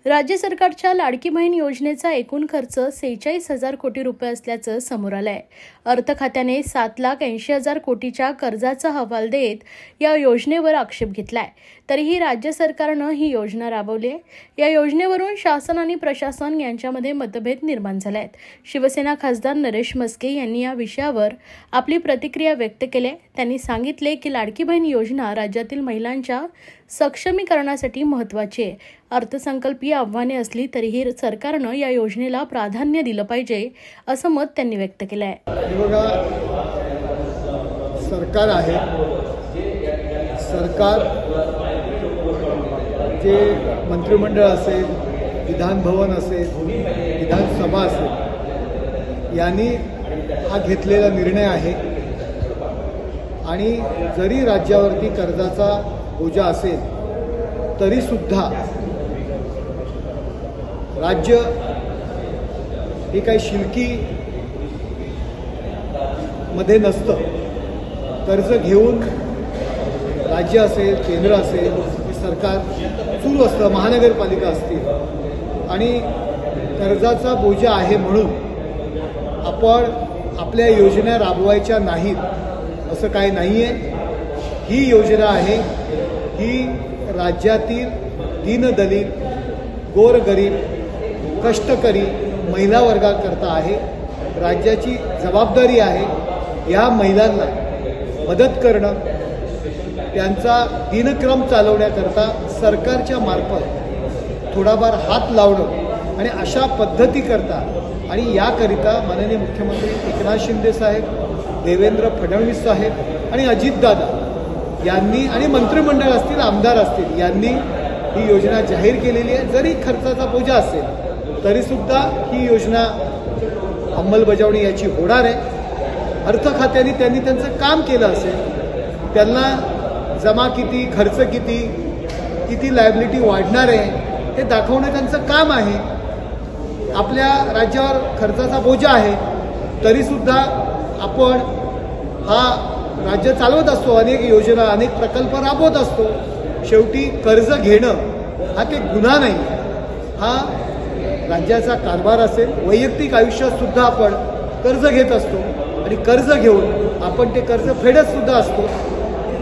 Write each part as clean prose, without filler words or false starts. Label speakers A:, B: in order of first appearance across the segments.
A: राज्य सरकारच्या लाडकी बहीण योजनेचा एकूण खर्च 46,000 कोटी रुपये असल्याचं समोर आलंय। अर्थ खात्याने 7,80,000 कोटीच्या कर्जाचा हवाल देत या योजनेवर आक्षेप घेतलाय। तरीही राज्य सरकारनं ही योजना राबवली आहे। या योजनेवरून शासन आणि प्रशासन यांच्यामध्ये मतभेद निर्माण झाले आहेत। शिवसेना खासदार नरेश म्हस्के यांनी या विषयावर आपली प्रतिक्रिया व्यक्त केली। त्यांनी सांगितले की लाडकी बहीण योजना राज्यातील महिलांच्या सक्षमीकरणासाठी महत्त्वाची आहे। अर्थसंकल्पीय आव्हाने असली तरीही सरकारनं या योजनेला प्राधान्य दिलं पाहिजे असं मत त्यांनी व्यक्त केलं आहे।
B: बघा, सरकार आहे, सरकार जे मंत्रिमंडळ असेल, विधान भवन असेल, विधानसभा असेल, यांनी हा घेतलेला निर्णय आहे। आणि जरी राज्यावरती कर्जाचा बोजा असेल तरी सुद्धा राज्य हे काही शिल्की मध्ये नसतं। कर्ज घेऊन राज्य असेल, केंद्र असेल, हे सरकार सुरू असतं, महानगरपालिका असतील, आणि कर्जाचा बोजा आहे म्हणून आपण आपल्या योजना राबवायच्या नाहीत असं काही नाही आहे। ही योजना आहे, ही राज्यातील दीनदलित, गोरगरीब, कष्टकरी महिला वर्गाकरता आहे। राज्याची जबाबदारी आहे या महिलांना मदत करणं, त्यांचा दिनक्रम चालवण्याकरता सरकारच्या मार्फत थोडाफार हात लावणं आणि अशा पद्धती करता, आणि याकरिता माननीय मुख्यमंत्री एकनाथ शिंदे साहेब, देवेंद्र फडणवीस साहेब आणि अजितदादा यांनी, आणि मंत्रिमंडळ असतील, आमदार असतील, यांनी ही योजना जाहीर केलेली आहे। जरी खर्चाचा बोजा असेल तरीसुद्धा ही योजना अंमलबजावणी याची होणार आहे। अर्थ खात्याने त्यांनी त्यांचं काम केलं असेल, त्यांना जमा किती, खर्च किती, किती लायबिलिटी वाढणार आहे हे दाखवणं त्यांचं काम आहे। आपल्या राज्यावर खर्चाचा बोजा आहे तरीसुद्धा आपण हा राज्य चालवत असतो, अनेक योजना, अनेक प्रकल्प राबवत असतो। शेवटी कर्ज घेणं हा काही गुन्हा नाही, हा राज्याचा कारभार असेल। वैयक्तिक आयुष्यात सुद्धा आपण कर्ज घेत असतो आणि कर्ज घेऊन आपण ते कर्ज फेडत सुद्धा असतो।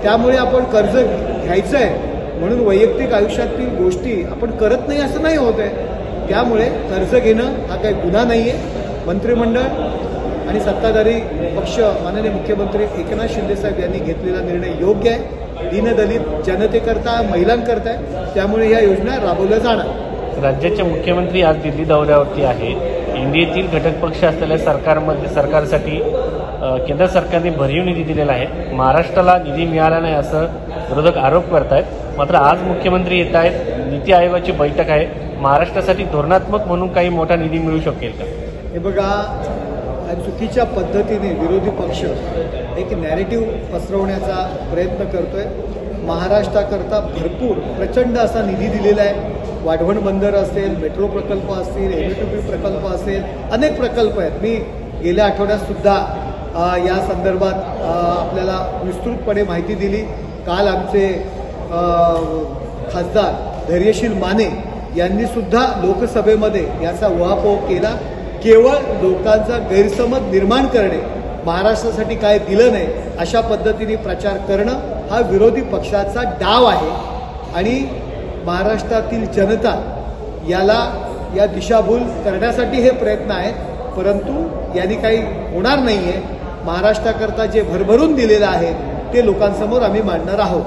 B: त्यामुळे आपण कर्ज घ्यायचं आहे म्हणून वैयक्तिक आयुष्यातील गोष्टी आपण करत नाही असं नाही होत आहे। त्यामुळे कर्ज घेणं हा काही गुन्हा नाही आहे। मंत्रिमंडळ आणि सत्ताधारी पक्ष माननीय मुख्यमंत्री एकनाथ शिंदे साहेब यांनी घेतलेला निर्णय योग्य आहे, दीनदलित जनतेकरता, महिलांकरता आहे। त्यामुळे या योजना राबवल्या जाणार।
C: राज्याचे मुख्यमंत्री आज दिल्ली दौऱ्यावरती आहे। एनडीएतील घटक पक्ष असलेल्या सरकारसाठी केंद्र सरकारने भरीव निधी दिलेला आहे। महाराष्ट्राला निधी मिळाला नाही असं विरोधक आरोप करतायत। मात्र आज मुख्यमंत्री येत आहेत, नीती आयोगाची बैठक आहे, महाराष्ट्रासाठी धोरणात्मक म्हणून काही मोठा निधी मिळू शकेल का?
B: हे बघा, चुकीच्या पद्धतीने विरोधी पक्ष एक नॅरेटिव्ह पसरवण्याचा प्रयत्न करतोय। महाराष्ट्राकरता भरपूर प्रचंड असा निधी दिलेला आहे। वाढवण बंदर असेल, मेट्रो प्रकल्प असतील, एमएसटीपी प्रकल्प असेल, अनेक प्रकल्प आहेत। मी गेल्या आठवड्यात सुद्धा या संदर्भात आपल्याला विस्तृतपणे माहिती दिली। काल आमचे खासदार धैर्यशील माने यांनी सुद्धा लोकसभेमध्ये याचा उहापोह केला। केवळ लोकांचा गैरसमज निर्माण करणे, महाराष्ट्रासाठी काय दिलं नाही अशा पद्धतीने प्रचार करणं हा विरोधी पक्षाचा डाव आहे। आणि महाराष्ट्रातील जनता या दिशाभूल करण्यासाठी हे प्रयत्न आहेत, परंतु यांनी काही होणार नाही आहे। महाराष्ट्राकरता जे भरभरून दिलेलं आहे ते लोकांसमोर आम्ही मांडणार आहोत।